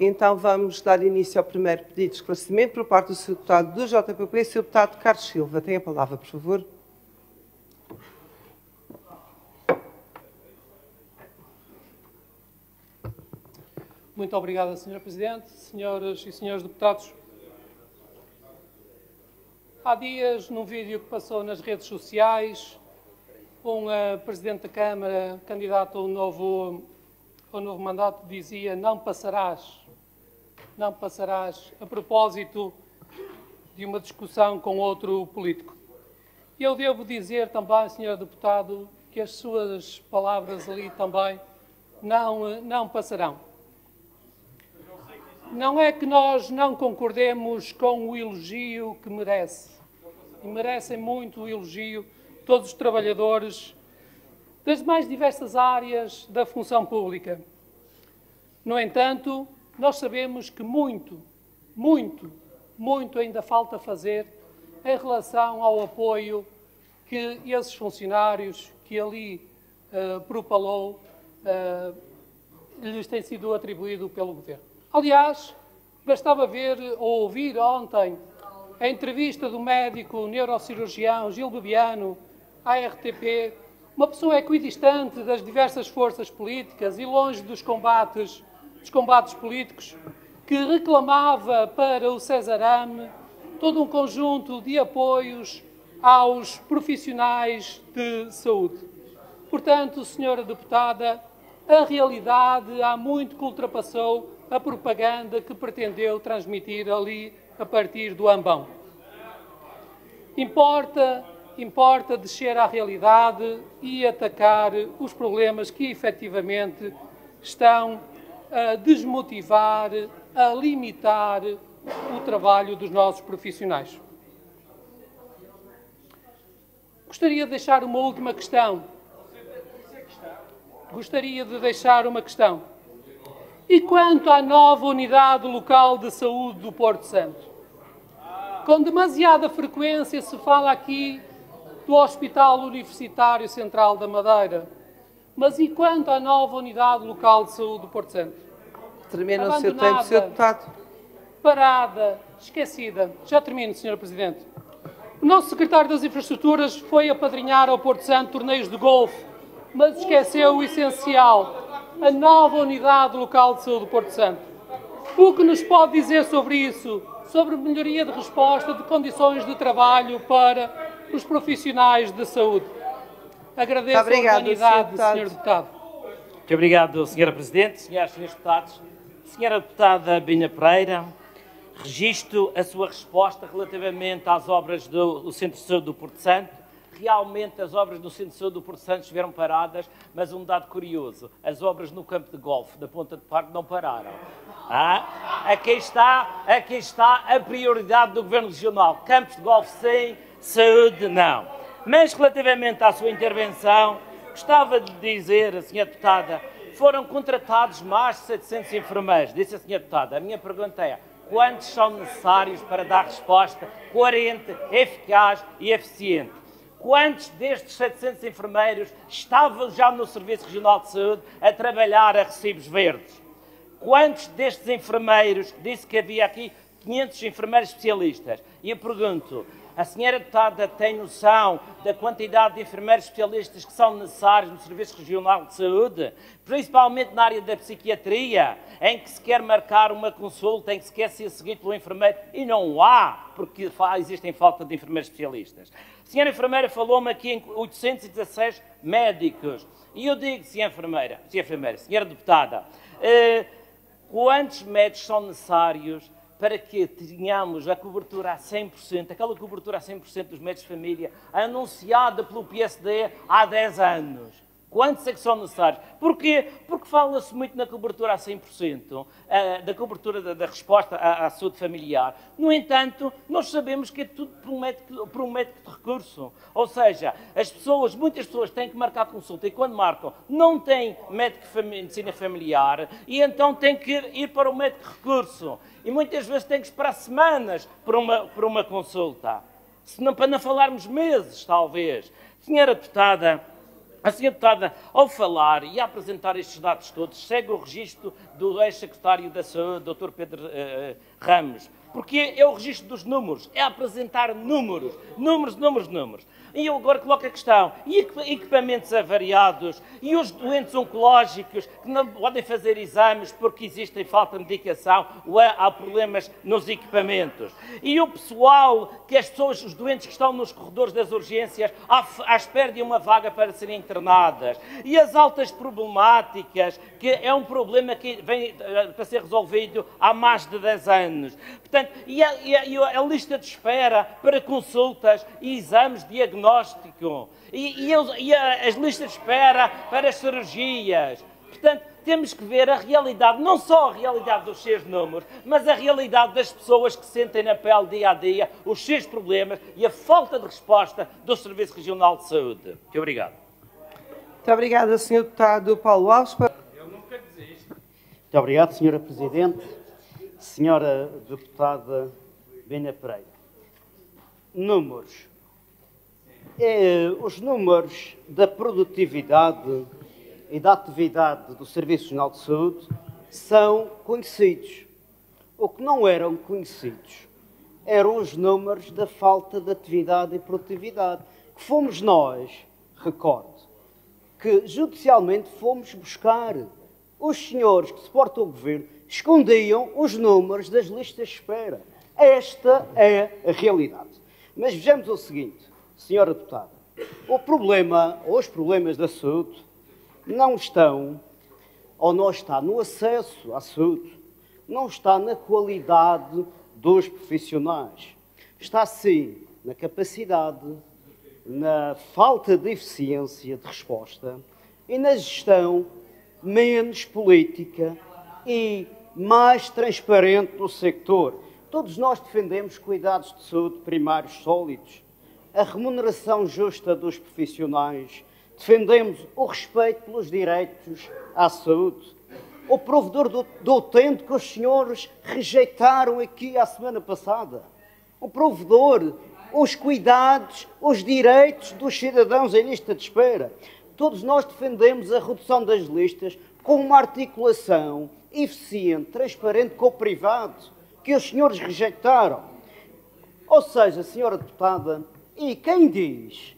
Então vamos dar início ao primeiro pedido de esclarecimento por parte do Sr. Deputado do JPP, Sr. Deputado Carlos Silva. Tem a palavra, por favor. Muito obrigado, Sr. Presidente, senhoras e senhores deputados. Há dias, num vídeo que passou nas redes sociais, um Presidente da Câmara, candidato a um novo mandato, dizia: não passarás, a propósito de uma discussão com outro político. E eu devo dizer também, Sr. Deputado, que as suas palavras ali também não passarão. Não é que nós não concordemos com o elogio que merece, e merecem muito o elogio todos os trabalhadores das mais diversas áreas da função pública. No entanto, nós sabemos que muito ainda falta fazer em relação ao apoio que esses funcionários que ali propalou lhes tem sido atribuído pelo Governo. Aliás, bastava ver ou ouvir ontem a entrevista do médico neurocirurgião Gil Bebiano à RTP, uma pessoa equidistante das diversas forças políticas e longe dos combates políticos, que reclamava para o Cesarame todo um conjunto de apoios aos profissionais de saúde. Portanto, Senhora Deputada, a realidade há muito que ultrapassou a propaganda que pretendeu transmitir ali a partir do ambão. Importa descer à realidade e atacar os problemas que efetivamente estão a desmotivar, a limitar o trabalho dos nossos profissionais. Gostaria de deixar uma última questão. E quanto à nova unidade local de saúde do Porto Santo? Com demasiada frequência se fala aqui do Hospital Universitário Central da Madeira. Mas e quanto à nova unidade local de saúde do Porto Santo? Termina o seu tempo, Sr. Deputado. Parada, esquecida. Já termino, Sr. Presidente. O nosso secretário das Infraestruturas foi apadrinhar ao Porto Santo torneios de golfe, mas esqueceu o essencial: a nova unidade local de saúde do Porto Santo. O que nos pode dizer sobre isso? Sobre melhoria de resposta de condições de trabalho para os profissionais de saúde. Agradeço a oportunidade, Sr. Deputado. Muito obrigado, Sra. Presidente, senhoras e senhores deputados. Sra. Deputada Bina Pereira, registro a sua resposta relativamente às obras do Centro de Saúde do Porto Santo. Realmente as obras do Centro de Saúde do Porto Santo estiveram paradas, mas um dado curioso: as obras no campo de golfe da Ponta de Parque não pararam. Aqui está a prioridade do Governo Regional: campos de golfe sim, saúde não. Mas relativamente à sua intervenção, gostava de dizer, a Sra. Deputada, foram contratados mais de 700 enfermeiros. Disse a Sra. Deputada, a minha pergunta é: quantos são necessários para dar resposta coerente, eficaz e eficiente? Quantos destes 700 enfermeiros estavam já no Serviço Regional de Saúde a trabalhar a recibos verdes? Quantos destes enfermeiros, disse que havia aqui 500 enfermeiros especialistas, e eu pergunto, a senhora deputada tem noção da quantidade de enfermeiros especialistas que são necessários no Serviço Regional de Saúde, principalmente na área da psiquiatria, em que se quer marcar uma consulta, em que se quer ser seguido pelo enfermeiro, e não há, porque existem falta de enfermeiros especialistas. A senhora enfermeira falou-me aqui em 816 médicos, e eu digo, senhora senhora deputada, quantos médicos são necessários para que tenhamos a cobertura a 100%, aquela cobertura a 100% dos médicos de família, anunciada pelo PSD há 10 anos? Quantos é que são necessários? Porquê? Porque fala-se muito na cobertura a 100%, da cobertura da resposta à saúde familiar. No entanto, nós sabemos que é tudo por um médico de recurso. Ou seja, muitas pessoas têm que marcar consulta e quando marcam não têm médico de medicina familiar e então têm que ir para o médico de recurso. E muitas vezes têm que esperar semanas por uma consulta. Para não falarmos meses, talvez. Senhora deputada, A senhora deputada, ao falar e a apresentar estes dados todos, segue o registro do ex-secretário da Saúde, Dr. Pedro Ramos, porque é o registro dos números, é apresentar números. E eu agora coloco a questão, e equipamentos avariados, e os doentes oncológicos que não podem fazer exames porque existe falta de medicação ou há problemas nos equipamentos, e o pessoal, as pessoas, os doentes que estão nos corredores das urgências à espera de uma vaga para serem internadas, e as altas problemáticas, que é um problema que vem para ser resolvido há mais de 10 anos. Portanto, e a lista de espera para consultas e exames de diagnóstico, e as listas de espera para as cirurgias. Portanto, temos que ver a realidade, não só a realidade dos seus números, mas a realidade das pessoas que sentem na pele dia a dia os seus problemas e a falta de resposta do Serviço Regional de Saúde. Muito obrigado. Muito obrigada, Sr. Deputado Paulo Alves. Muito obrigado, Sra. Presidente. Senhora Deputada Bina Pereira, números. Os números da produtividade e da atividade do Serviço Regional de Saúde são conhecidos. O que não eram conhecidos eram os números da falta de atividade e produtividade, que fomos nós, recordo, que judicialmente fomos buscar. Os senhores que suportam o governo escondiam os números das listas de espera. Esta é a realidade. Mas vejamos o seguinte, senhora deputada, o problema, ou os problemas da saúde, não estão, ou não está no acesso à saúde, não está na qualidade dos profissionais. Está sim na capacidade, na falta de eficiência de resposta e na gestão menos política e mais transparente do sector. Todos nós defendemos cuidados de saúde primários sólidos, a remuneração justa dos profissionais, defendemos o respeito pelos direitos à saúde, o provedor do utente que os senhores rejeitaram aqui a semana passada, o provedor, os cuidados, os direitos dos cidadãos em lista de espera. Todos nós defendemos a redução das listas com uma articulação eficiente, transparente com o privado, que os senhores rejeitaram. Ou seja, senhora deputada, e quem diz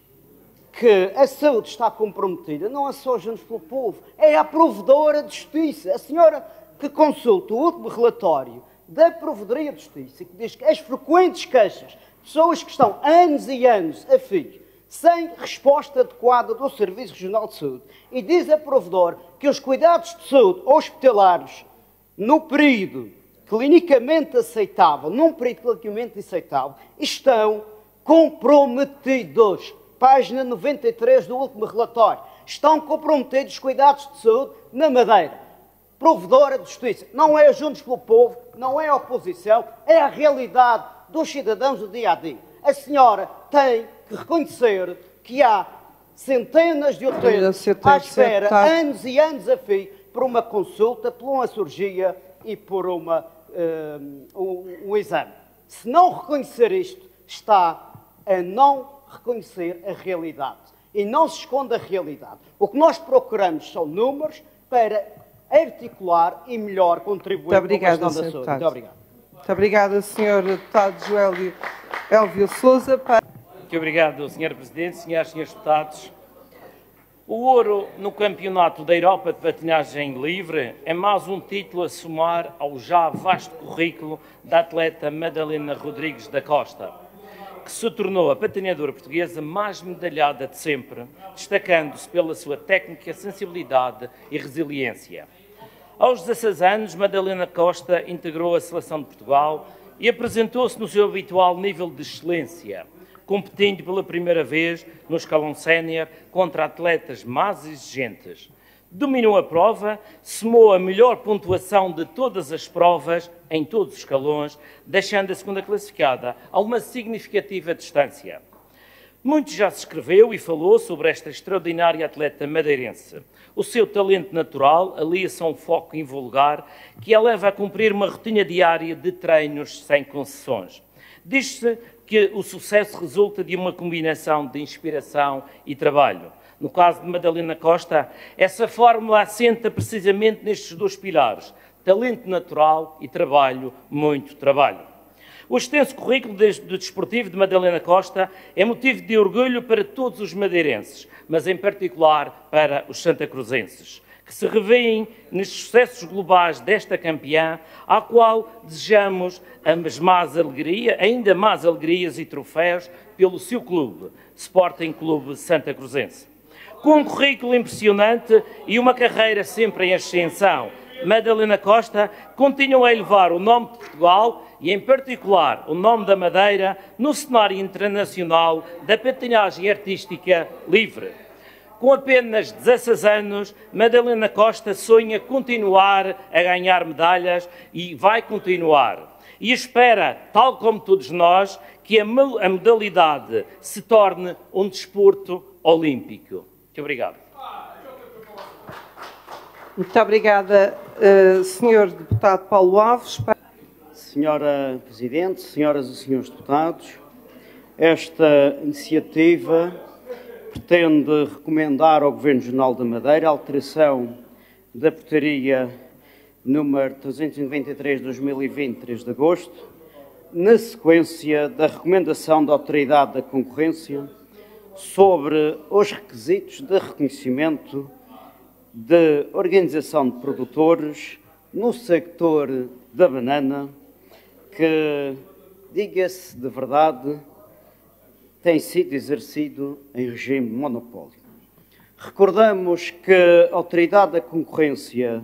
que a saúde está comprometida não é só Juntos pelo Povo, é a Provedora de Justiça. A senhora que consulta o último relatório da Provedoria de Justiça, que diz que as frequentes queixas, pessoas que estão anos e anos a fio, sem resposta adequada do Serviço Regional de Saúde, e diz a Provedor que os cuidados de saúde hospitalares, no período clinicamente aceitável, num período clinicamente aceitável, estão comprometidos. Página 93 do último relatório. Estão comprometidos os cuidados de saúde na Madeira. Provedora de Justiça. Não é Juntos pelo Povo, não é a oposição, é a realidade dos cidadãos do dia a dia. A senhora tem que reconhecer que há centenas de utentes à espera, anos e anos a fio, por uma consulta, por uma cirurgia e por um exame. Se não reconhecer isto, está a não reconhecer a realidade. E não se esconde a realidade. O que nós procuramos são números para articular e melhor contribuir para a questão da saúde. Muito obrigado. Muito obrigada, Sr. Deputado Joélio Elvio Sousa. Muito obrigado, Sra. Presidente, senhoras e senhores deputados. O ouro no Campeonato da Europa de Patinagem Livre é mais um título a somar ao já vasto currículo da atleta Madalena Rodrigues da Costa, que se tornou a patinadora portuguesa mais medalhada de sempre, destacando-se pela sua técnica, sensibilidade e resiliência. Aos 16 anos, Madalena Costa integrou a Seleção de Portugal e apresentou-se no seu habitual nível de excelência, competindo pela primeira vez no escalão sénior contra atletas mais exigentes. Dominou a prova, somou a melhor pontuação de todas as provas, em todos os escalões, deixando a segunda classificada a uma significativa distância. Muito já se escreveu e falou sobre esta extraordinária atleta madeirense. O seu talento natural alia-se a um foco invulgar que a leva a cumprir uma rotina diária de treinos sem concessões. Diz-se que o sucesso resulta de uma combinação de inspiração e trabalho. No caso de Madalena Costa, essa fórmula assenta precisamente nestes dois pilares: talento natural e trabalho, muito trabalho. O extenso currículo do desportivo de Madalena Costa é motivo de orgulho para todos os madeirenses, mas em particular para os santacruzenses, que se revêem nos sucessos globais desta campeã, à qual desejamos ainda mais alegrias e troféus pelo seu clube, Sporting Clube Santacruzense. Com um currículo impressionante e uma carreira sempre em ascensão, Madalena Costa continua a elevar o nome de Portugal e, em particular, o nome da Madeira no cenário internacional da patinagem artística livre. Com apenas 16 anos, Madalena Costa sonha continuar a ganhar medalhas e vai continuar. E espera, tal como todos nós, que a modalidade se torne um desporto olímpico. Muito obrigado. Muito obrigada, Sr. Deputado Paulo Alves. Senhora Presidente, senhoras e senhores deputados, esta iniciativa pretende recomendar ao Governo Regional da Madeira a alteração da portaria número 393 de 2020, 3 de agosto, na sequência da recomendação da Autoridade da Concorrência sobre os requisitos de reconhecimento de organização de produtores no sector da banana, que, diga-se de verdade, tem sido exercido em regime de monopólio. Recordamos que a Autoridade da Concorrência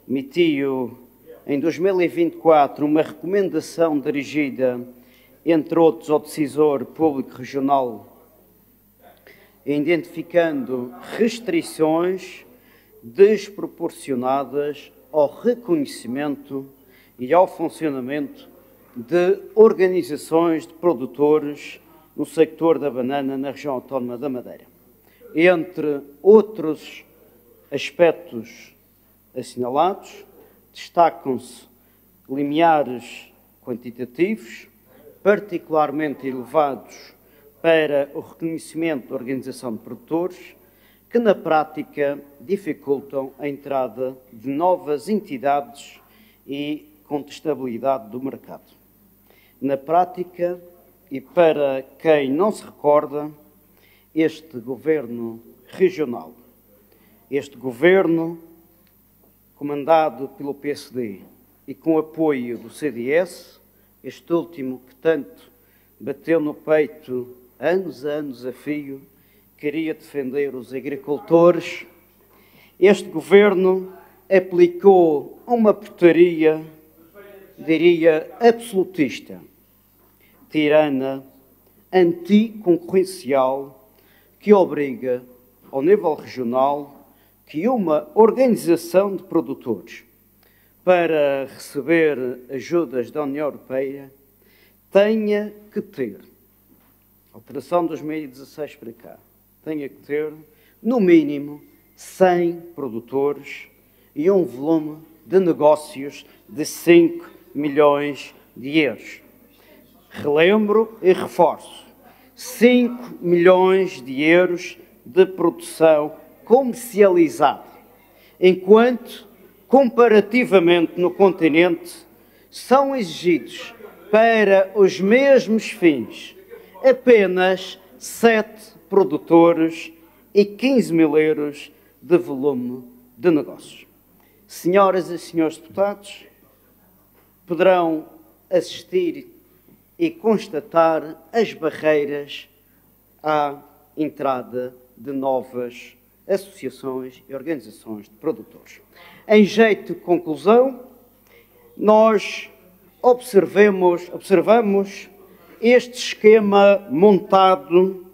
emitiu em 2024 uma recomendação dirigida, entre outros, ao decisor público regional, identificando restrições desproporcionadas ao reconhecimento e ao funcionamento de organizações de produtores no sector da banana na região autónoma da Madeira. Entre outros aspectos assinalados, destacam-se limiares quantitativos particularmente elevados para o reconhecimento da organização de produtores, que na prática dificultam a entrada de novas entidades e contestabilidade do mercado. Na prática, e para quem não se recorda, este governo regional, este governo comandado pelo PSD e com apoio do CDS, este último que tanto bateu no peito anos a anos a fio, queria defender os agricultores, este governo aplicou uma portaria, diria, absolutista, tirana, anticoncorrencial, que obriga, ao nível regional, que uma organização de produtores, para receber ajudas da União Europeia, tenha que ter, alteração de 2016 para cá, tenha que ter, no mínimo, 100 produtores e um volume de negócios de 5 milhões de euros. Relembro e reforço, 5 milhões de euros de produção comercializada, enquanto, comparativamente no continente, são exigidos para os mesmos fins apenas 7 produtores e 15 mil euros de volume de negócios. Senhoras e senhores deputados, poderão assistir e constatar as barreiras à entrada de novas associações e organizações de produtores. Em jeito de conclusão, nós observamos este esquema montado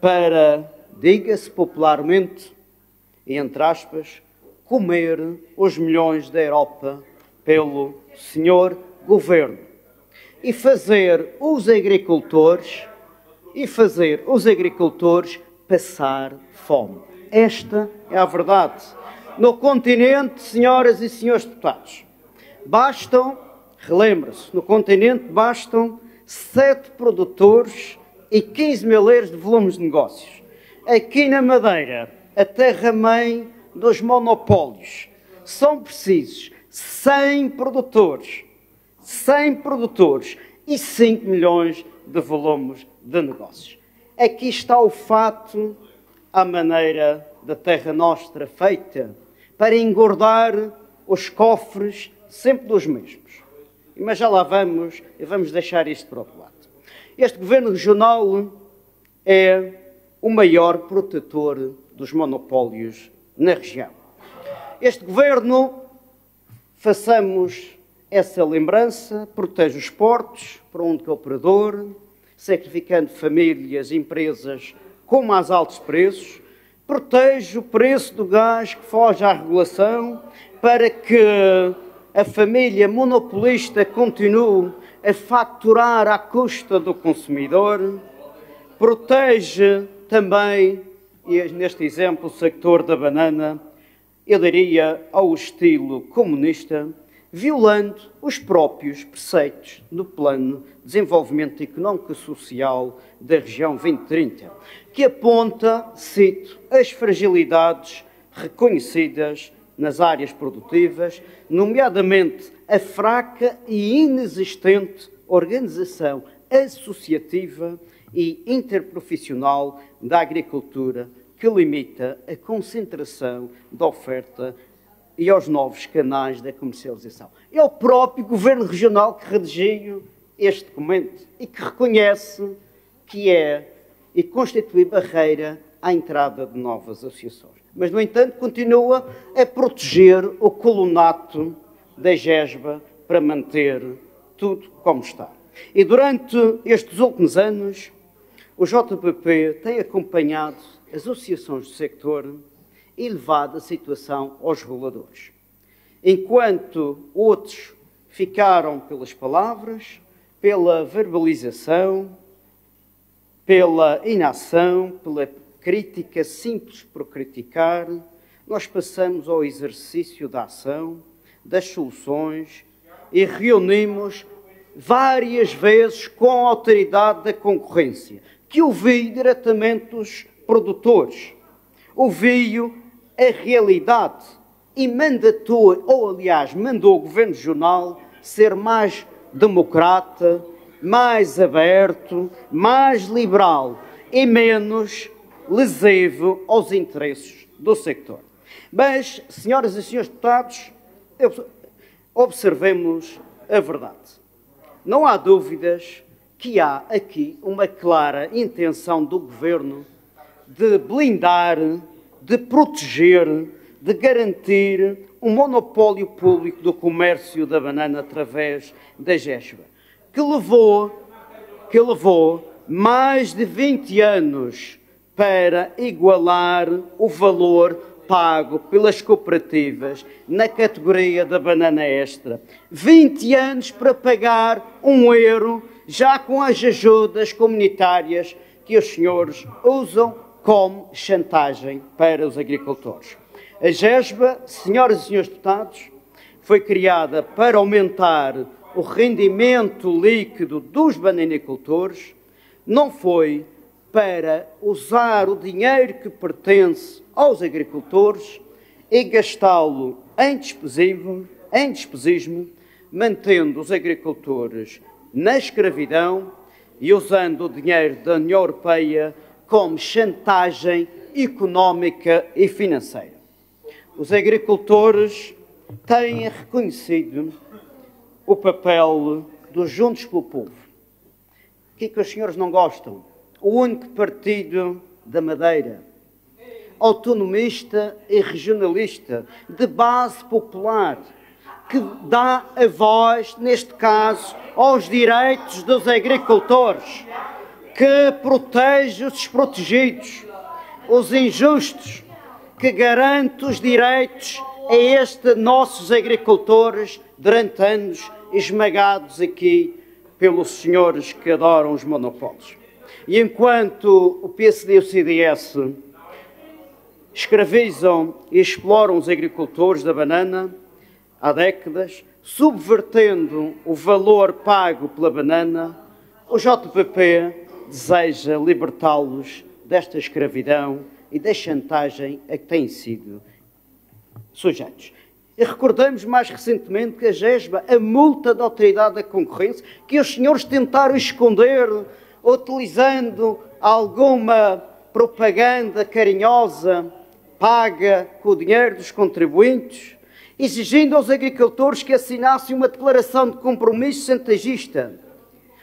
para, diga-se popularmente, entre aspas, comer os milhões da Europa pelo senhor governo e fazer os agricultores passar fome. Esta é a verdade. No continente, senhoras e senhores deputados, relembre-se, no continente bastam 7 produtores e 15 mil euros de volumes de negócios. Aqui na Madeira, a terra-mãe dos monopólios, são precisos 100 produtores e 5 milhões de volumes de negócios. Aqui está o fato, à maneira da terra nostra feita, para engordar os cofres sempre dos mesmos. Mas já lá vamos, e vamos deixar isto para o outro lado. Este governo regional é o maior protetor dos monopólios na região. Este governo, façamos essa lembrança, protege os portos para um único operador, sacrificando famílias e empresas com mais altos preços, protege o preço do gás que foge à regulação para que a família monopolista continue a faturar à custa do consumidor, protege também, e neste exemplo, o sector da banana, eu diria ao estilo comunista, violando os próprios preceitos do Plano de Desenvolvimento Económico e Social da Região 2030, que aponta, cito, as fragilidades reconhecidas nas áreas produtivas, nomeadamente a fraca e inexistente organização associativa e interprofissional da agricultura, que limita a concentração da oferta e aos novos canais da comercialização. É o próprio Governo Regional que redigiu este documento e que reconhece que é e constitui barreira à entrada de novas associações. Mas, no entanto, continua a proteger o colonato da GESBA para manter tudo como está. E durante estes últimos anos, o JPP tem acompanhado as associações do sector e levado a situação aos reguladores. Enquanto outros ficaram pelas palavras, pela verbalização, pela inação, pela crítica simples por criticar, nós passamos ao exercício da ação, das soluções e reunimos várias vezes com a autoridade da concorrência, que ouviu diretamente dos produtores, ouviu a realidade e mandatou, ou aliás, mandou o Governo Regional ser mais democrata, mais aberto, mais liberal e menos lesivo aos interesses do sector. Mas, senhoras e senhores deputados, observemos a verdade. Não há dúvidas que há aqui uma clara intenção do Governo de blindar, de proteger, de garantir um monopólio público do comércio da banana através da GESBA, que levou mais de 20 anos para igualar o valor pago pelas cooperativas na categoria da banana extra. 20 anos para pagar €1, já com as ajudas comunitárias que os senhores usam como chantagem para os agricultores. A GESBA, senhoras e senhores deputados, foi criada para aumentar o rendimento líquido dos bananicultores, não foi para usar o dinheiro que pertence aos agricultores e gastá-lo em despesismo, mantendo os agricultores na escravidão e usando o dinheiro da União Europeia como chantagem económica e financeira. Os agricultores têm reconhecido o papel dos Juntos pelo Povo. O que é que os senhores não gostam? O único partido da Madeira, autonomista e regionalista, de base popular, que dá a voz, neste caso, aos direitos dos agricultores, que protege os desprotegidos, os injustos, que garante os direitos a estes nossos agricultores durante anos esmagados aqui pelos senhores que adoram os monopólios. E enquanto o PSD e o CDS escravizam e exploram os agricultores da banana há décadas, subvertendo o valor pago pela banana, o JPP deseja libertá-los desta escravidão e da chantagem a que têm sido sujeitos. E recordamos mais recentemente que a GESBA, a multa da Autoridade da Concorrência, que os senhores tentaram esconder, utilizando alguma propaganda carinhosa, paga com o dinheiro dos contribuintes, exigindo aos agricultores que assinassem uma declaração de compromisso chantagista.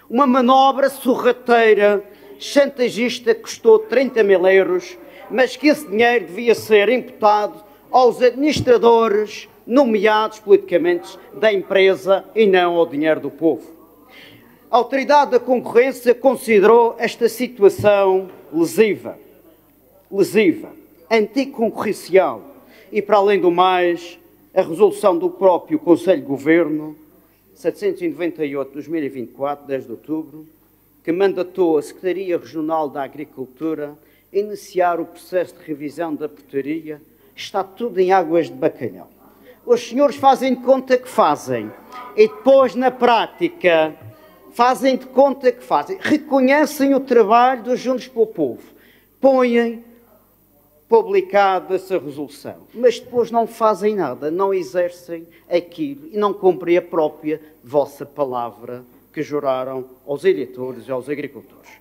Uma manobra sorrateira, chantagista, que custou 30 mil euros, mas que esse dinheiro devia ser imputado aos administradores nomeados politicamente da empresa e não ao dinheiro do povo. A Autoridade da Concorrência considerou esta situação lesiva, anticoncorrencial e, para além do mais, a resolução do próprio Conselho de Governo 798/2024, 10 de outubro, que mandatou a Secretaria Regional da Agricultura iniciar o processo de revisão da portaria, está tudo em águas de bacalhau. Os senhores fazem de conta que fazem e depois, na prática, fazem de conta que fazem. Reconhecem o trabalho dos Juntos pelo Povo, põem publicada essa resolução, mas depois não fazem nada, não exercem aquilo e não cumprem a própria vossa palavra que juraram aos eleitores e aos agricultores.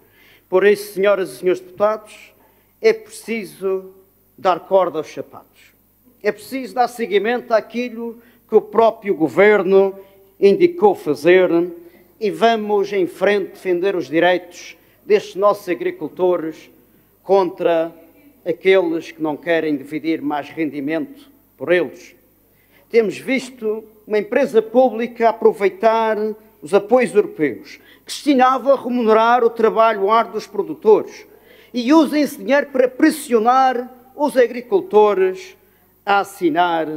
Por isso, senhoras e senhores deputados, é preciso dar corda aos sapatos. É preciso dar seguimento àquilo que o próprio Governo indicou fazer e vamos em frente defender os direitos destes nossos agricultores contra aqueles que não querem dividir mais rendimento por eles. Temos visto uma empresa pública aproveitar os apoios europeus, que destinavam a remunerar o trabalho árduo dos produtores, e usem esse dinheiro para pressionar os agricultores a assinar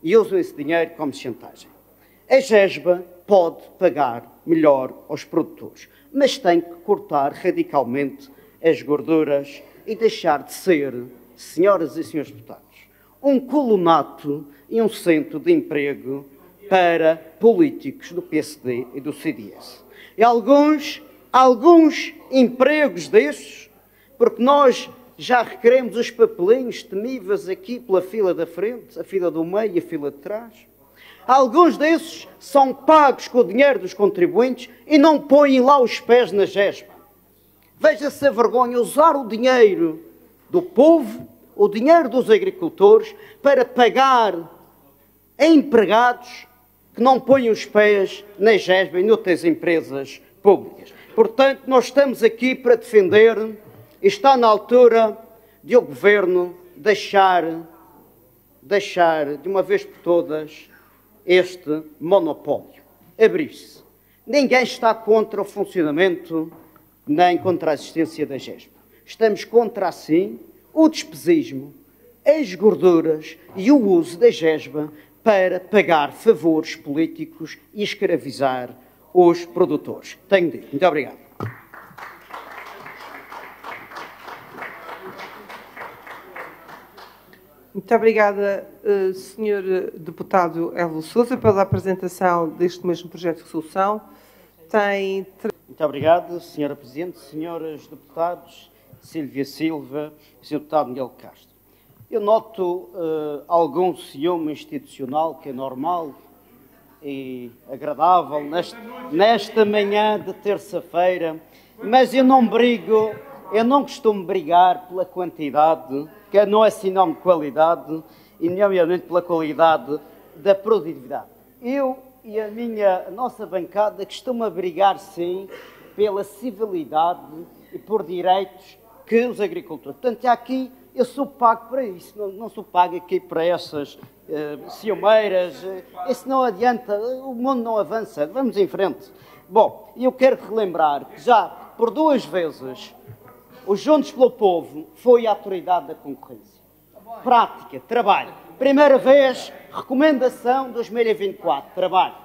e usam esse dinheiro como chantagem. A GESBA pode pagar melhor aos produtores, mas tem que cortar radicalmente as gorduras e deixar de ser, senhoras e senhores deputados, um colonato e um centro de emprego para políticos do PSD e do CDS. E alguns empregos destes, porque nós já requeremos os papelinhos temíveis aqui pela fila da frente, a fila do meio e a fila de trás. Alguns desses são pagos com o dinheiro dos contribuintes e não põem lá os pés na GESBA. Veja-se a vergonha usar o dinheiro do povo, o dinheiro dos agricultores, para pagar a empregados que não põem os pés na GESBA e noutras empresas públicas. Portanto, nós estamos aqui para defender, e está na altura de o Governo deixar de uma vez por todas este monopólio, abrir-se. Ninguém está contra o funcionamento nem contra a existência da GESBA. Estamos contra, assim, o despesismo, as gorduras e o uso da GESBA para pagar favores políticos e escravizar os produtores. Tenho dito. Muito obrigado. Muito obrigada, Sr. Deputado Elvo Sousa, pela apresentação deste mesmo projeto de resolução. Muito obrigado, Sra. Presidente, senhores deputados, Sílvia Silva e Sr. Deputado Miguel Castro. Eu noto algum ciúme institucional, que é normal e agradável nesta manhã de terça-feira, mas eu não costumo brigar pela quantidade, que não é sinónimo de qualidade, e nomeadamente pela qualidade da produtividade. Eu e a nossa bancada costuma brigar, sim, pela civilidade e por direitos que os agricultores. Portanto, aqui eu sou pago para isso, não sou pago aqui para essas ciumeiras. Isso não adianta, o mundo não avança, vamos em frente. Bom, eu quero relembrar que já por 2 vezes os Juntos pelo Povo foi a Autoridade da Concorrência. Prática, trabalho. Primeira vez, recomendação 2024, trabalho.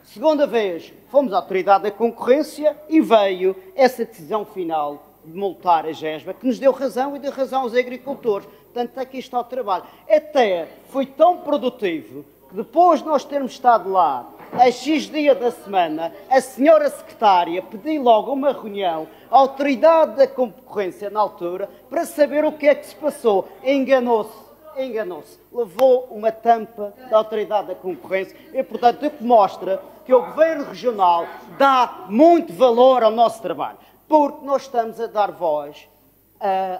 Segunda vez, fomos à Autoridade da Concorrência e veio essa decisão final de multar a GESBA, que nos deu razão e deu razão aos agricultores. Portanto, aqui está o trabalho. Até foi tão produtivo que depois de nós termos estado lá, a X dia da semana, a senhora secretária pediu logo uma reunião à autoridade da concorrência na altura para saber o que é que se passou. Enganou-se. Levou uma tampa da autoridade da concorrência e, portanto, o que mostra que o Governo Regional dá muito valor ao nosso trabalho, porque nós estamos a dar voz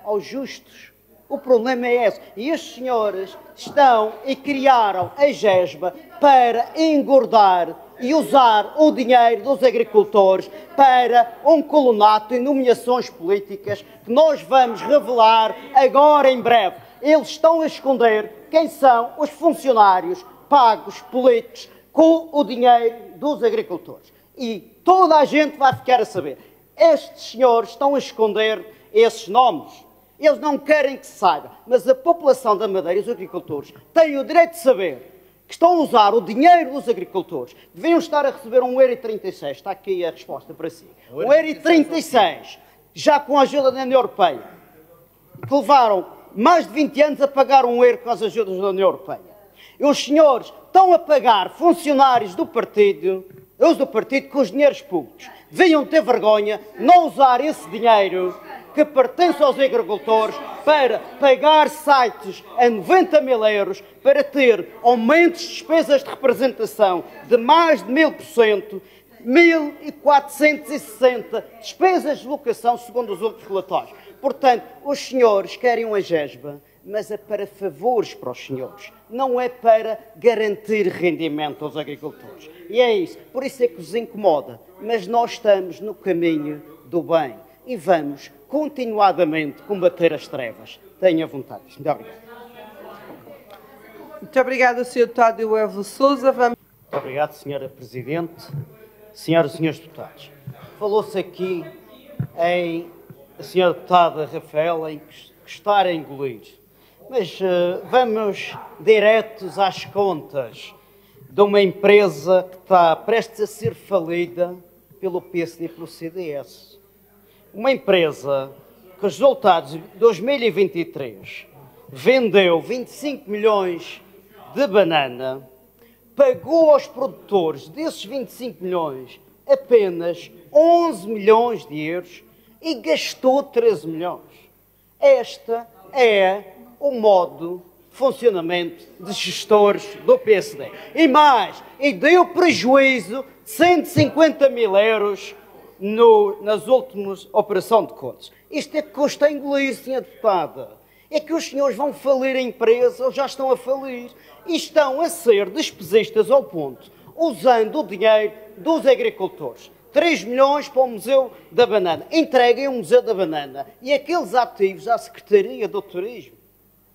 aos justos. O problema é esse. E estes senhores estão e criaram a GESBA para engordar e usar o dinheiro dos agricultores para um colonato e nomeações políticas que nós vamos revelar agora em breve. Eles estão a esconder quem são os funcionários pagos políticos com o dinheiro dos agricultores. E toda a gente vai ficar a saber. Estes senhores estão a esconder esses nomes. Eles não querem que se saiba, mas a população da Madeira e os agricultores têm o direito de saber que estão a usar o dinheiro dos agricultores. Deviam estar a receber um €1,36. Está aqui a resposta para si. Um €1,36, já com a ajuda da União Europeia, que levaram mais de 20 anos a pagar €1 com as ajudas da União Europeia. E os senhores estão a pagar funcionários do partido, os do partido, com os dinheiros públicos. Deviam ter vergonha, não usar esse dinheiro que pertence aos agricultores para pagar sites a 90 mil euros, para ter aumentos de despesas de representação de mais de 1000%, 1460 despesas de locação, segundo os outros relatórios. Portanto, os senhores querem uma GESBA, mas é para favores para os senhores, não é para garantir rendimento aos agricultores. E é isso, por isso é que os incomoda, mas nós estamos no caminho do bem e vamos continuadamente combater as trevas. Tenha vontade. Muito obrigado. Muito obrigada, Sr. Deputado Eusébio Sousa. Muito obrigado, Sra. Presidente. Senhoras e senhores deputados, falou-se aqui em a Sra. Deputada Rafaela em que estar a engolir. Mas vamos diretos às contas de uma empresa que está prestes a ser falida pelo PSD e pelo CDS. Uma empresa que os resultados de 2023 vendeu 25 milhões de banana, pagou aos produtores desses 25 milhões apenas 11 milhões de euros e gastou 13 milhões. Este é o modo de funcionamento de gestores do PSD. E mais, e deu prejuízo de 150 mil euros nas últimas operações de contas. Isto é que custa engolir, Sra. Deputada. É que os senhores vão falir a empresa, ou já estão a falir, e estão a ser despesistas ao ponto, usando o dinheiro dos agricultores. 3 milhões para o Museu da Banana. Entreguem o Museu da Banana e aqueles ativos à Secretaria do Turismo.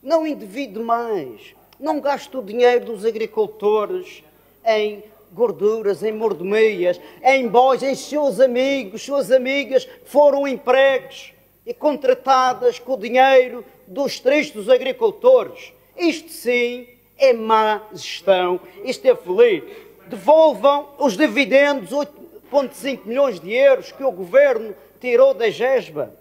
Não endivide mais. Não gaste o dinheiro dos agricultores em gorduras, em mordomias, em bois, em seus amigos, suas amigas foram empregos e contratadas com o dinheiro dos tristes agricultores. Isto sim é má gestão, isto é falir. Devolvam os dividendos, 8,5 milhões de euros que o Governo tirou da GESBA.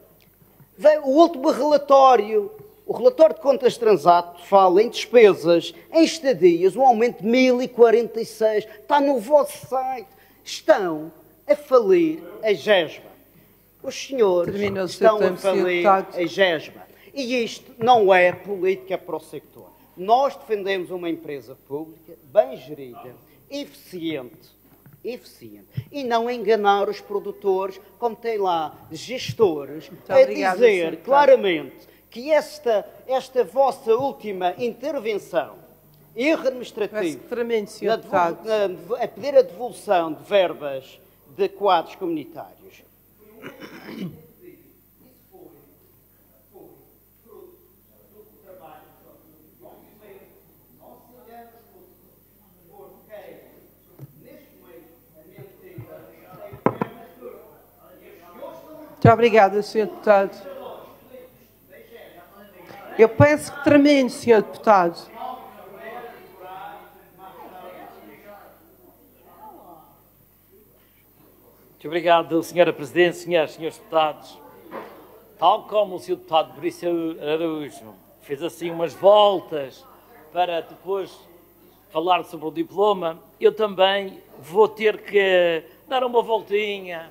O último relatório, o relatório de contas Transato, fala em despesas, em estadias, um aumento de 1046. Está no vosso site. Estão a falir a GESBA. Os senhores estão a falir a GESBA. E isto não é política para o sector. Nós defendemos uma empresa pública bem gerida, eficiente, e não enganar os produtores, como tem lá gestores, a dizer claramente que esta vossa última intervenção, erro administrativo, a pedir a devolução de verbas de quadros comunitários, Muito obrigada, Sr. Deputado. Eu peço que termine, Sr. Deputado. Muito obrigado, Sra. Presidente, senhoras e senhores deputados. Tal como o Sr. Deputado Maurício Araújo fez assim umas voltas para depois falar sobre o diploma, eu também vou ter que dar uma voltinha,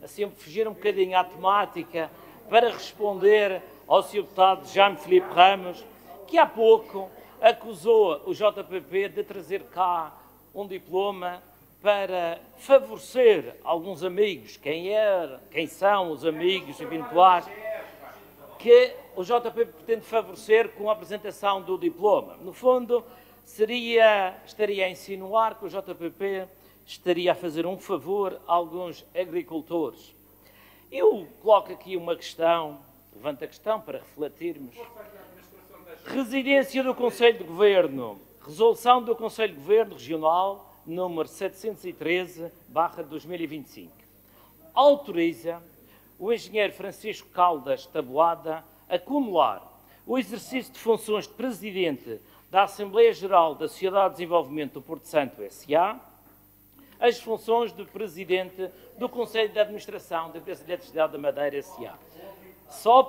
assim, fugir um bocadinho à temática, para responder ao Sr. Deputado Jaime Filipe Ramos, que há pouco acusou o JPP de trazer cá um diploma para favorecer alguns amigos. Quem são os amigos eventuais que o JPP pretende favorecer com a apresentação do diploma? No fundo, estaria a insinuar que o JPP estaria a fazer um favor a alguns agricultores. Eu coloco aqui uma questão, levanto a questão para refletirmos. Residência do Conselho de Governo, resolução do Conselho de Governo Regional, número 713/2025, autoriza o engenheiro Francisco Caldas Taboada a acumular o exercício de funções de Presidente da Assembleia Geral da Sociedade de Desenvolvimento do Porto Santo S.A., as funções de Presidente do Conselho de Administração da Empresa de Eletricidade da Madeira S.A. Só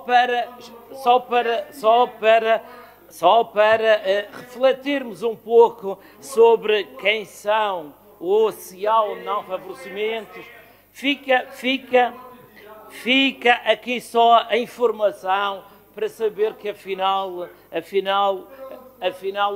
para refletirmos um pouco sobre quem são ou se há ou não favorecimentos, fica aqui só a informação para saber que afinal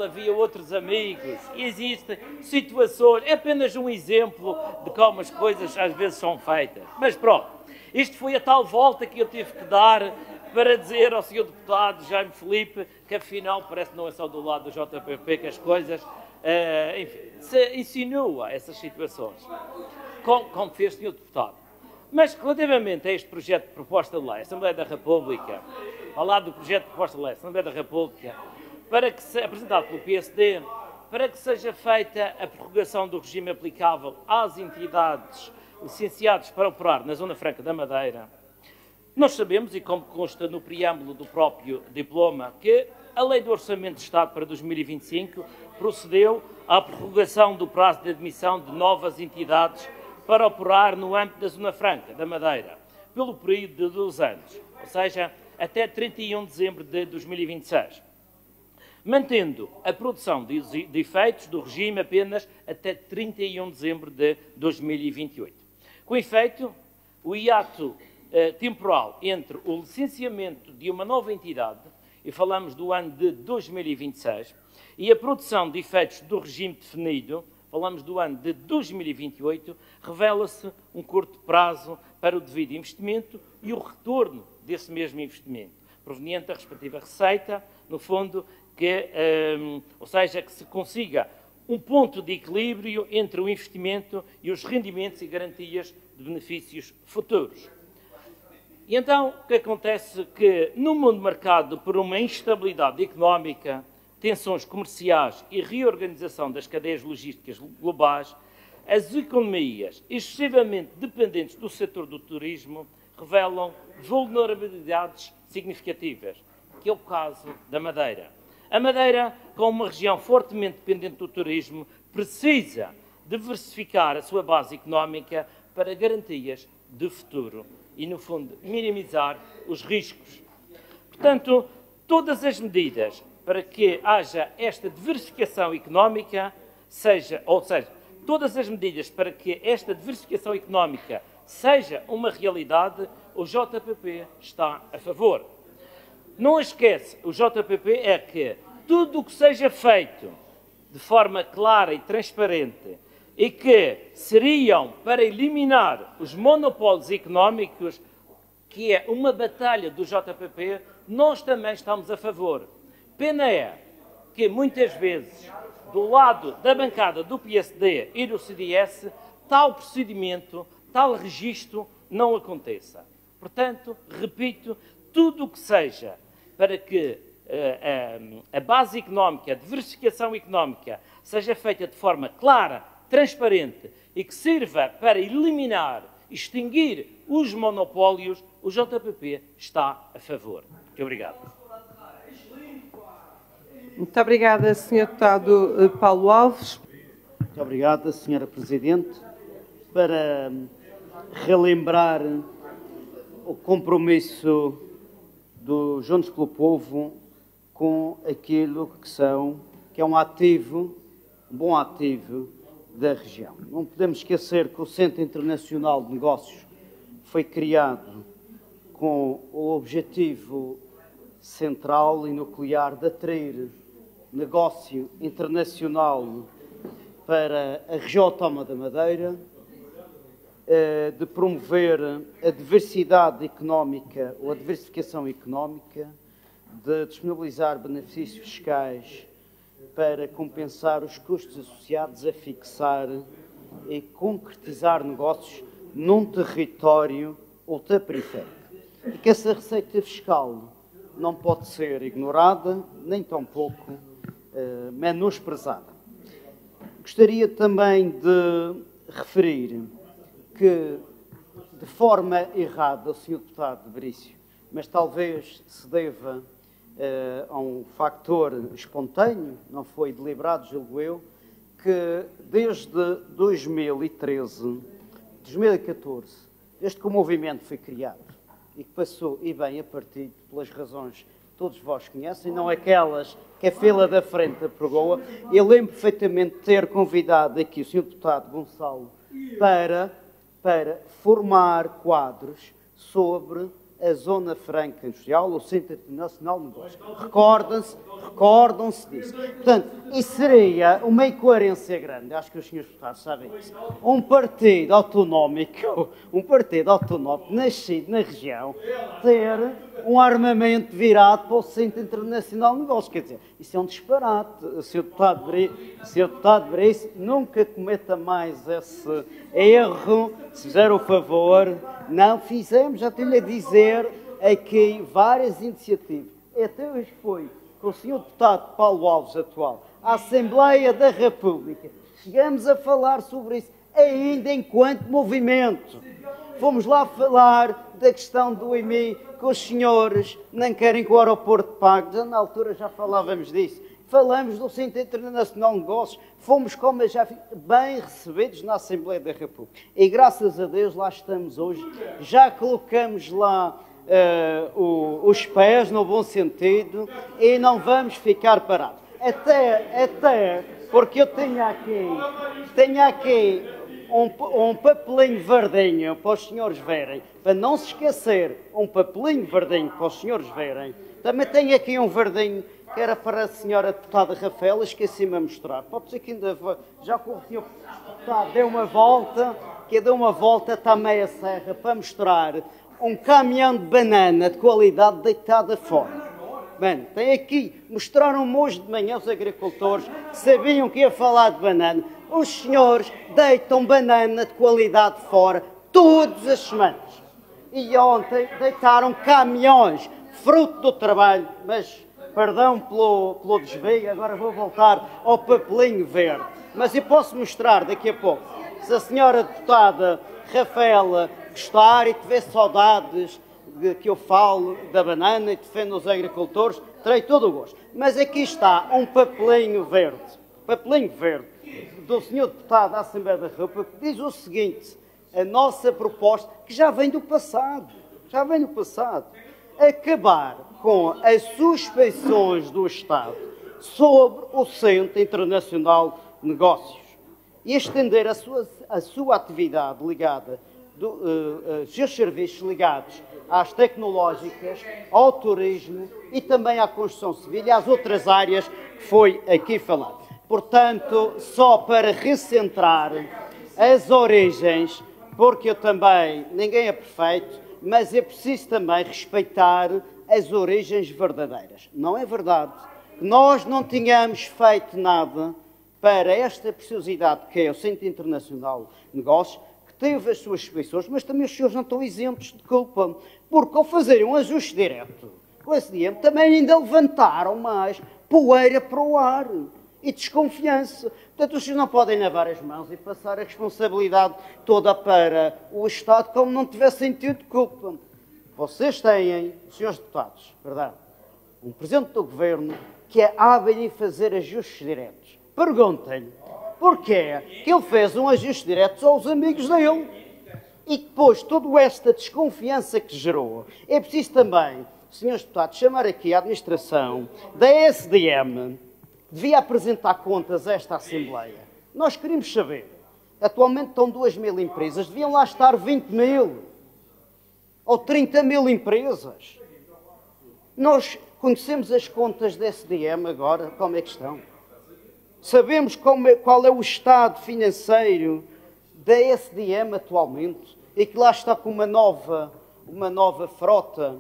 havia outros amigos. E existem situações, é apenas um exemplo de como as coisas às vezes são feitas. Mas pronto, isto foi a tal volta que eu tive que dar para dizer ao Sr. Deputado Jaime Filipe que afinal parece que não é só do lado do JPP que as coisas, enfim, se insinua essas situações, como fez o Sr. Deputado. Mas relativamente a este projeto de proposta de lei, Assembleia da República, falar do projeto de proposta de lei, Assembleia da República, apresentado pelo PSD, para que seja feita a prorrogação do regime aplicável às entidades licenciadas para operar na Zona Franca da Madeira, nós sabemos, e como consta no preâmbulo do próprio diploma, que a Lei do Orçamento de Estado para 2025 procedeu à prorrogação do prazo de admissão de novas entidades para operar no âmbito da Zona Franca da Madeira, pelo período de 2 anos, ou seja, até 31 de dezembro de 2026. Mantendo a produção de efeitos do regime apenas até 31 de dezembro de 2028. Com efeito, o hiato temporal entre o licenciamento de uma nova entidade, e falamos do ano de 2026, e a produção de efeitos do regime definido, falamos do ano de 2028, revela-se um curto prazo para o devido investimento e o retorno desse mesmo investimento, proveniente da respectiva receita, no fundo, ou seja, que se consiga um ponto de equilíbrio entre o investimento e os rendimentos e garantias de benefícios futuros. E então, o que acontece? Que no mundo marcado por uma instabilidade económica, tensões comerciais e reorganização das cadeias logísticas globais, as economias excessivamente dependentes do setor do turismo revelam vulnerabilidades significativas, que é o caso da Madeira. A Madeira, como uma região fortemente dependente do turismo, precisa diversificar a sua base económica para garantias de futuro e, no fundo, minimizar os riscos. Portanto, todas as medidas para que haja esta diversificação económica, todas as medidas para que esta diversificação económica seja uma realidade, o JPP está a favor. Não esquece, o JPP é que tudo o que seja feito de forma clara e transparente e que seriam para eliminar os monopólios económicos, que é uma batalha do JPP, nós também estamos a favor. Pena é que, muitas vezes, do lado da bancada do PSD e do CDS, tal procedimento, tal registro não aconteça. Portanto, repito, tudo o que seja para que a base económica, a diversificação económica, seja feita de forma clara, transparente e que sirva para eliminar, extinguir os monopólios, o JPP está a favor. Muito obrigado. Muito obrigada, Sr. Deputado Paulo Alves. Muito obrigada, Sra. Presidente. Para relembrar o compromisso do Juntos pelo Povo com aquilo que é um ativo um bom ativo da região. Não podemos esquecer que o Centro Internacional de Negócios foi criado com o objetivo central e nuclear de atrair negócio internacional para a região autónoma da Madeira, de promover a diversidade económica ou a diversificação económica, de disponibilizar benefícios fiscais para compensar os custos associados a fixar e concretizar negócios num território ultraperiférico. E que essa receita fiscal não pode ser ignorada, nem tampouco menosprezada. Gostaria também de referir que, de forma errada, o Sr. Deputado Veríssimo, mas talvez se deva a um factor espontâneo, não foi deliberado, julgo eu, que desde 2013, 2014, desde que o movimento foi criado e que passou, e bem, a partir pelas razões que todos vós conhecem, não aquelas que a fila da frente apregoa, eu lembro perfeitamente de ter convidado aqui o Sr. Deputado Gonçalo para formar quadros sobre a Zona Franca Industrial, o Centro Internacional de Negócios. Recordam-se disso. Portanto, isso seria uma incoerência grande, acho que os senhores deputados sabem isso. Um partido autonómico nascido na região, ter um armamento virado para o Centro Internacional de Negócios. Quer dizer, isso é um disparate. O Sr. Deputado Veríssimo, nunca cometa mais esse erro, se fizer o favor. Não fizemos, já tenho a dizer, aqui várias iniciativas. Até hoje foi com o Sr. Deputado Paulo Alves, atual, à Assembleia da República. Chegamos a falar sobre isso, ainda enquanto movimento. Fomos lá falar da questão do IMI, que os senhores não querem que o aeroporto pague. Já na altura já falávamos disso. Falamos do Centro Internacional de Negócios, fomos, como já bem recebidos na Assembleia da República. E graças a Deus lá estamos hoje, já colocamos lá os pés, no bom sentido, e não vamos ficar parados. Até porque eu tenho aqui um papelinho verdinho para os senhores verem, para não se esquecer, um papelinho verdinho para os senhores verem. Também tenho aqui um verdinho que era para a senhora deputada Rafaela, esqueci-me a mostrar. Pode ser que ainda já que o senhor deputado deu uma volta, está meia serra, para mostrar um caminhão de banana de qualidade deitada fora. Bem, tem aqui, mostraram-me hoje de manhã os agricultores, sabiam que ia falar de banana. Os senhores deitam banana de qualidade fora todas as semanas. E ontem deitaram caminhões, fruto do trabalho, mas perdão pelo desvio, agora vou voltar ao papelinho verde. Mas eu posso mostrar daqui a pouco. Se a senhora deputada Rafaela gostar e tiver saudades de que eu falo da banana e defendo os agricultores, terei todo o gosto. Mas aqui está um papelinho verde do senhor deputado da Assembleia da República, que diz o seguinte: a nossa proposta, que já vem do passado, acabar com as suspeições do Estado sobre o Centro Internacional de Negócios e estender a sua atividade ligada, os seus serviços ligados às tecnológicas, ao turismo e também à construção civil e às outras áreas que foi aqui falado. Portanto, só para recentrar as origens, porque eu também, ninguém é perfeito, mas é preciso também respeitar as origens verdadeiras. Não é verdade que nós não tínhamos feito nada para esta preciosidade que é o Centro Internacional de Negócios, que teve as suas suspeições, mas também os senhores não estão isentos de culpa, porque ao fazerem um ajuste direto com esse dinheiro, também ainda levantaram mais poeira para o ar e desconfiança. Portanto, os senhores não podem lavar as mãos e passar a responsabilidade toda para o Estado como não tivessem tido culpa. Vocês têm, senhores deputados, verdade, um Presidente do Governo que é hábil em fazer ajustes diretos. Perguntem-lhe porquê que ele fez um ajuste direto aos amigos dele e depois toda esta desconfiança que gerou. É preciso também, senhores deputados, chamar aqui a administração da SDM, devia apresentar contas a esta Assembleia. Nós queremos saber. Atualmente estão 2.000 empresas, deviam lá estar 20.000 ou 30.000 empresas. Nós conhecemos as contas da SDM agora, como é que estão? Sabemos qual é o estado financeiro da SDM atualmente e que lá está com uma nova frota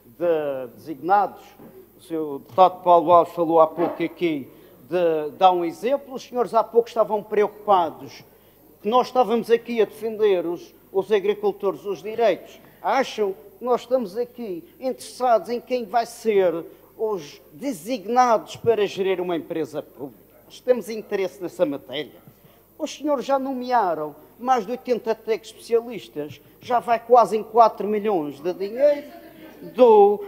de designados. O Sr. Deputado Paulo Alves falou há pouco aqui de dar um exemplo. Os senhores há pouco estavam preocupados que nós estávamos aqui a defender os agricultores, os direitos. Acham que nós estamos aqui interessados em quem vai ser os designados para gerir uma empresa pública? Nós temos interesse nessa matéria. Os senhores já nomearam mais de 80 tech especialistas, já vai quase em 4 milhões de dinheiro. O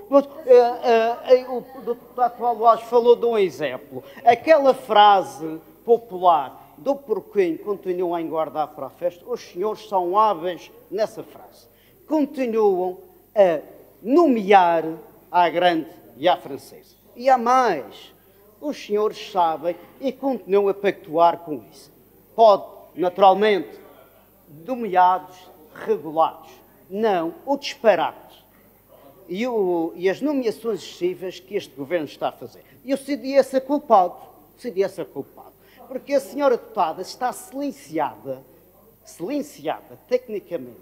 deputado Paulo Alves falou de um exemplo. Aquela frase popular do porquinho continua a engordar para a festa. Os senhores são hábeis nessa frase. Continuam a nomear à grande e à francesa. E há mais. Os senhores sabem e continuam a pactuar com isso. Pode, naturalmente, nomeados, regulados. Não o disparate. E as nomeações excessivas que este governo está a fazer. E o CDS é culpado. O CDS é culpado. Porque a senhora deputada está silenciada tecnicamente,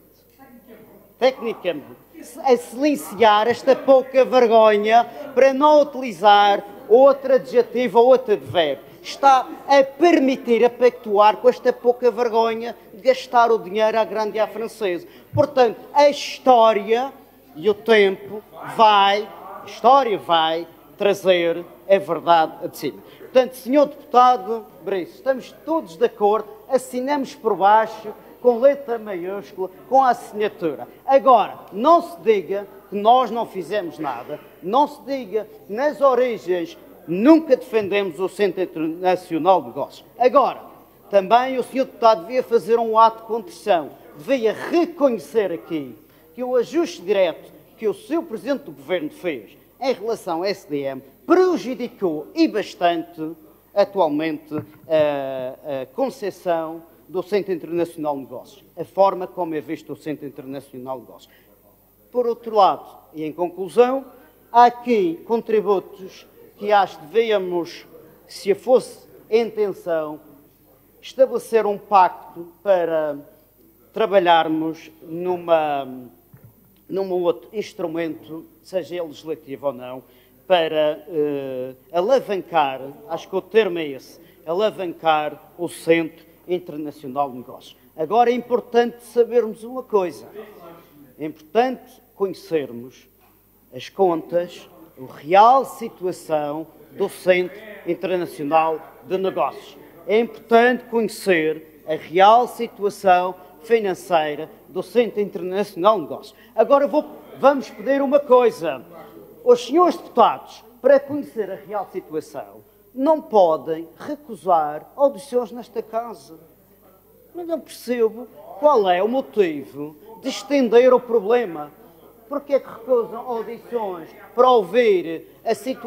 a silenciar esta pouca vergonha para não utilizar outro adjetivo ou outro advérbio. Está a permitir, a pactuar com esta pouca vergonha de gastar o dinheiro à grande e à francesa. Portanto, a história e o tempo vai trazer a verdade de cima. Portanto, senhor deputado Brice, estamos todos de acordo, assinamos por baixo, com letra maiúscula, com a assinatura. Agora, não se diga que nós não fizemos nada, não se diga que nas origens nunca defendemos o Centro Internacional de Negócios. Agora, também o senhor deputado devia fazer um ato de contrição, devia reconhecer aqui que o ajuste direto que o seu Presidente do Governo fez em relação ao SDM prejudicou e bastante, atualmente, a concessão do Centro Internacional de Negócios, a forma como é visto o Centro Internacional de Negócios. Por outro lado, e em conclusão, há aqui contributos que acho que devíamos, se fosse a intenção, estabelecer um pacto para trabalharmos num outro instrumento, seja ele legislativo ou não, para alavancar, acho que o termo é esse, alavancar o Centro Internacional de Negócios. Agora é importante sabermos uma coisa, é importante conhecermos as contas, a real situação do Centro Internacional de Negócios. É importante conhecer a real situação financeira do Centro Internacional de Negócios. Agora vamos pedir uma coisa. Os senhores deputados, para conhecer a real situação, não podem recusar audições nesta casa. Mas não percebo qual é o motivo de estender o problema. Porque é que recusam audições para ouvir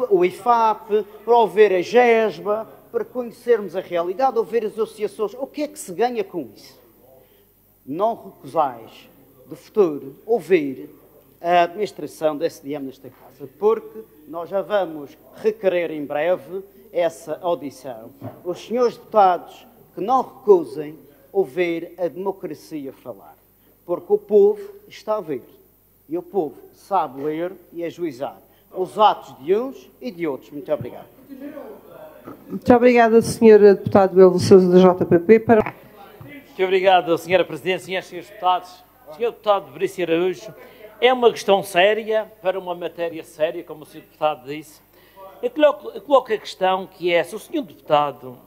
o IFAP, para ouvir a GESBA, para conhecermos a realidade, ouvir as associações? O que é que se ganha com isso? Não recusais, de futuro, ouvir a administração da SDM nesta casa, porque nós já vamos requerer em breve essa audição. Os senhores deputados que não recusem ouvir a democracia falar, porque o povo está a ver, e o povo sabe ler e ajuizar os atos de uns e de outros. Muito obrigado. Muito obrigada, Sra. Deputada Belo Sousa, da JPP. Muito obrigado, Sra. Presidente, Srs. Deputados. Sr. Deputado Brice Araújo, é uma questão séria, para uma matéria séria, como o Sr. Deputado disse. Eu coloco a questão que é, se o Sr. Deputado,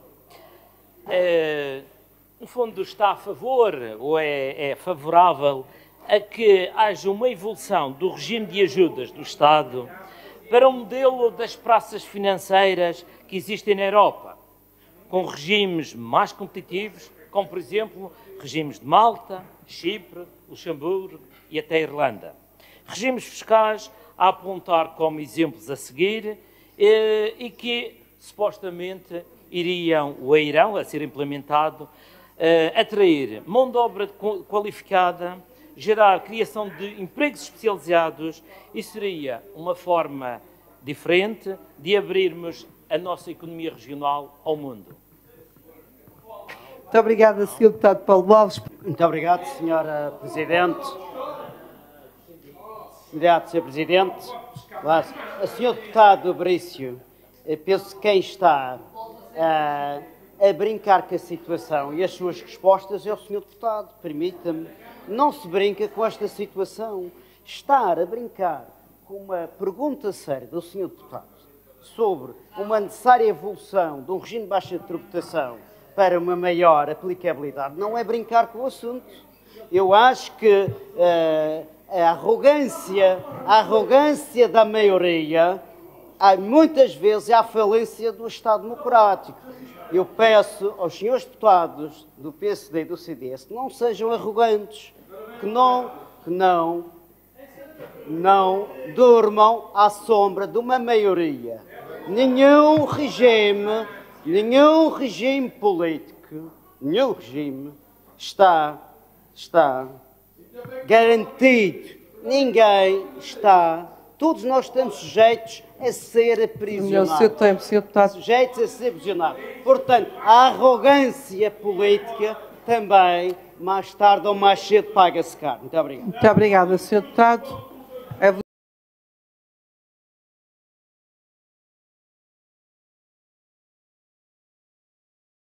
no fundo, está a favor ou é favorável a que haja uma evolução do regime de ajudas do Estado para o modelo das praças financeiras que existem na Europa, com regimes mais competitivos, como, por exemplo, regimes de Malta, Chipre, Luxemburgo e até Irlanda. Regimes fiscais a apontar como exemplos a seguir e que supostamente irão a ser implementado, atrair mão de obra qualificada, gerar criação de empregos especializados e seria uma forma diferente de abrirmos a nossa economia regional ao mundo. Muito obrigada, Sr. Deputado Paulo Alves. Muito obrigado, Sra. Presidente. Obrigado, Sr. Presidente. A Sr. Deputado Brício, penso que quem está a brincar com a situação e as suas respostas é o Sr. Deputado. Permita-me, não se brinca com esta situação. Estar a brincar com uma pergunta séria do Sr. Deputado sobre uma necessária evolução de um regime de baixa tributação para uma maior aplicabilidade não é brincar com o assunto. Eu acho que a arrogância da maioria, muitas vezes, é a falência do Estado democrático. Eu peço aos senhores deputados do PSD e do CDS que não sejam arrogantes, que não durmam à sombra de uma maioria. Nenhum regime político, nenhum regime está garantido. Ninguém está. Todos nós estamos sujeitos a ser aprisionados. O seu tempo, Sr. Deputado. Sujeitos a ser aprisionados. Portanto, a arrogância política também, mais tarde ou mais cedo, paga-se caro. Muito obrigado. Muito obrigada, Sr. Deputado.